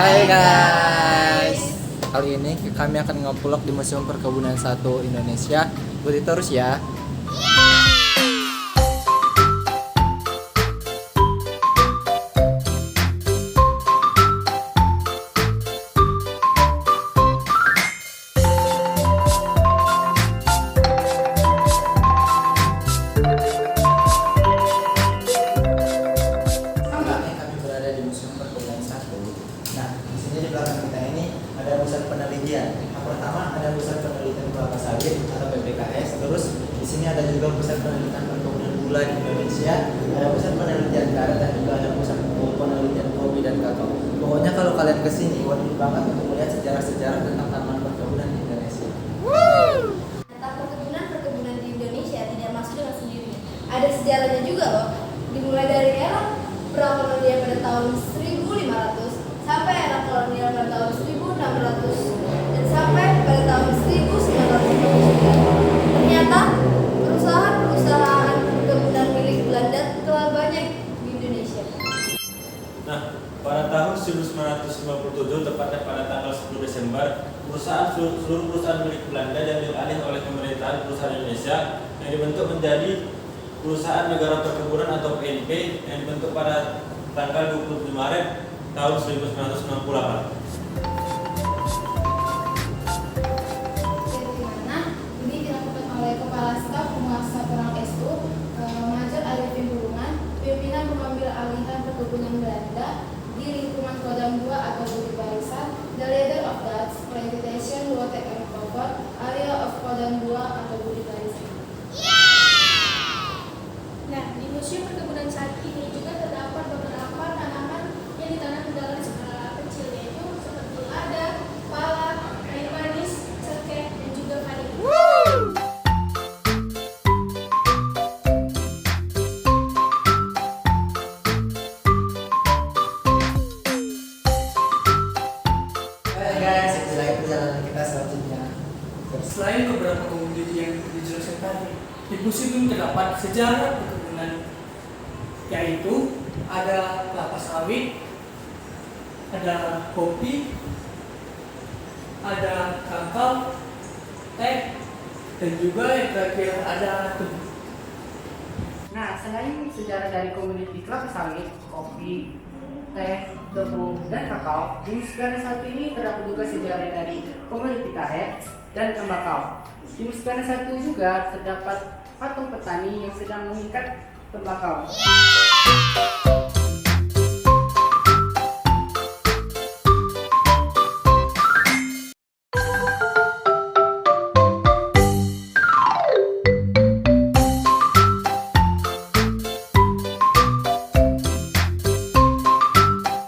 Hai guys, kali ini kami akan nge-vlog di Museum Perkebunan 1 Indonesia. Ikuti terus ya. Pusat penelitian. Yang pertama ada pusat penelitian kelapa sawit atau PPKS. Terus di sini ada juga pusat penelitian perkebunan gula di Indonesia. Ada pusat penelitian karet dan juga ada pusat penelitian kopi dan kakao. Pokoknya kalau kalian kesini wajib banget untuk melihat sejarah-sejarah tentang tanaman perkebunan di Indonesia. Perkebunan di Indonesia tidak masuk dengan sendirinya. Ada sejarahnya juga loh. Dimulai dari era pra-kolonial pada tahun 1500 sampai era kolonial pada tahun 1600 dan sampai pada tahun 1959. Ternyata perusahaan perkebunan milik Belanda telah banyak di Indonesia. Nah, pada tahun 1957, tepatnya pada tanggal 10 Desember, seluruh perusahaan milik Belanda diambil alih oleh pemerintahan perusahaan Indonesia yang dibentuk menjadi Perusahaan Negara Perkebunan atau PNP yang dibentuk pada tanggal 27 Maret tahun 1968. Ini dilakukan oleh Kepala Staf Penguasa Perang SU, Major Arifin Bulungan, pimpinan mengambil alihan perkebunan Belanda di lingkungan Kodam II atau Budi Barisan, the leader of that plantation will take over area of Kodam II atau Budi Barisan. Nah, di Museum Perkebunan saat ini juga terdapat beberapa tanaman yang ditanam di dalam skala kecil, yaitu seperti lada, pala, kayu manis, cengkeh, dan juga vanili. Hai guys, itulah perjalanan kita selanjutnya. Selain beberapa komoditi yang dijelaskan tadi, di museum terdapat sejarah perkebunan, yaitu ada kelapa sawit, ada kopi, ada kakao, teh, dan juga yang terakhir ada tebu. Nah, selain sejarah dari komoditi kelapa sawit, kopi, teh, tebu, dan kakao, di Museum satu ini terdapat juga sejarah dari komoditi karet dan tembakau. Di Museum satu juga terdapat patung petani yang sedang mengikat tembakau.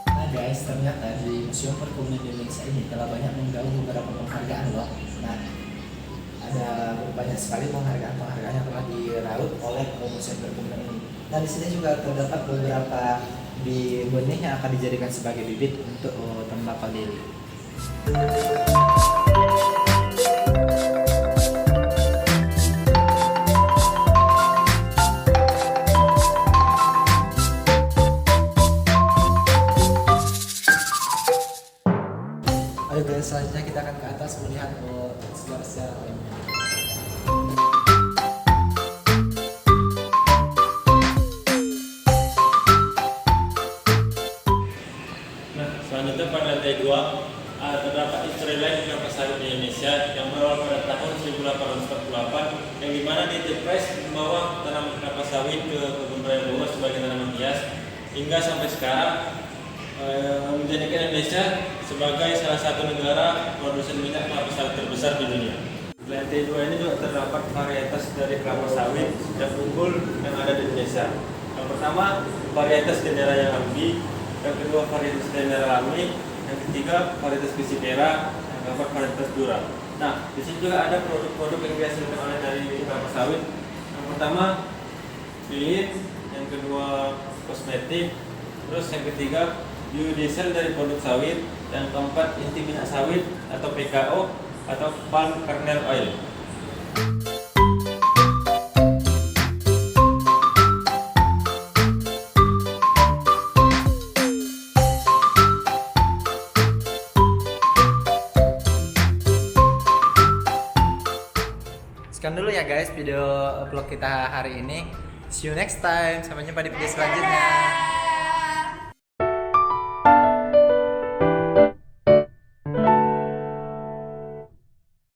Nah guys, ternyata di Museum Perkebunan Indonesia ini telah banyak menggaung beberapa penghargaan loh. Nah, ada banyak sekali penghargaan yang telah diraut oleh Museum Perkebunan ini. Nah, di sini juga terdapat beberapa di benih yang akan dijadikan sebagai bibit untuk tembakau lili. Ayo guys, selanjutnya kita akan ke atas melihat sejarah-sejarah lainnya. Nah, selanjutnya pada lantai 2 terdapat histori lain kelapa sawit di Indonesia yang berawal pada tahun 1848 yang dimana di Enterprise membawa tanaman kelapa sawit ke kebun raya Bogor sebagai tanaman hias hingga sampai sekarang menjadikan Indonesia sebagai salah satu negara produsen minyak kelapa sawit terbesar di dunia. Di lantai 2 ini juga terdapat varietas dari kelapa sawit dan unggul yang ada di Indonesia. Yang pertama, varietas Deneira yang ambi, yang kedua varietas Deneira lami, yang ketiga varietas Pisipera, yang keempat varietas Dura. Nah, di sini juga ada produk-produk yang dihasilkan oleh dari kelapa sawit. Yang pertama, lilin, yang kedua kosmetik, terus yang ketiga biodiesel dari produk sawit, yang keempat inti minyak sawit atau PKO atau palm kernel oil. sekian dulu ya guys video vlog kita hari ini. See you next time. Sampai jumpa di video selanjutnya.